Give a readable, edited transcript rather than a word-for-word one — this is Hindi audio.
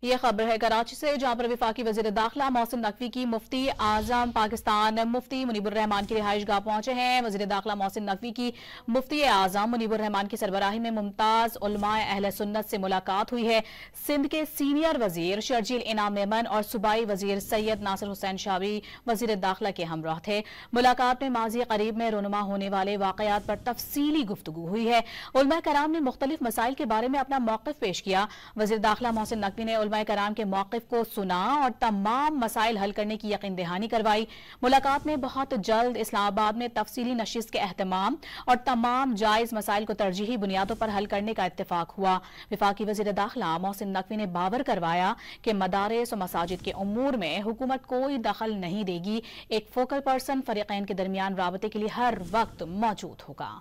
ये खबर है कराची से, जहां पर वफाकी वजीर दाखिला मोहसिन नकवी की मुफ्ती आजम पाकिस्तान मुफ्ती मुनीबुर रहमान की रिहाइश गाह पहुंचे हैं। वजीर दाखिला मोहसिन नकवी की मुफ्ती आजम मुनीबुर रहमान की सरबराही में मुमताज उलमाए अहले सुन्नत से मुलाकात हुई है। सिंध के सीनियर वजीर शर्जील इनाम मेमन और सूबाई वजीर सैयद नासिर हुसैन शाह भी वजीर दाखिला के हमराह थे। मुलाकात में माजी करीब में रोनुमा होने वाले वाकयात पर तफसीली गुफ्तगू हुई है। उलमाए कराम ने मुख्तलिफ मसाइल के बारे में अपना मौक़िफ़ पेश किया। वजीर दाखिला मोहसिन नकवी ने उलमाए कराम के मौक़िफ़ को सुना और तमाम मसाइल हल करने की यकीन दहानी करवाई। मुलाकात में बहुत जल्द इस्लामाबाद में तफसीली नशिस्त के एहतमाम और तमाम जायज़ मसाइल को तरजीही बुनियादों पर हल करने का इत्तेफाक हुआ। वफाकी वज़ीर दाखिला मोहसिन नकवी ने बावर करवाया कि मदारिस और मसाजिद के उमूर में हुकूमत कोई दखल नहीं देगी। एक फोकल पर्सन फ़रीक़ैन के दरमियान राबते के लिए हर वक्त मौजूद होगा।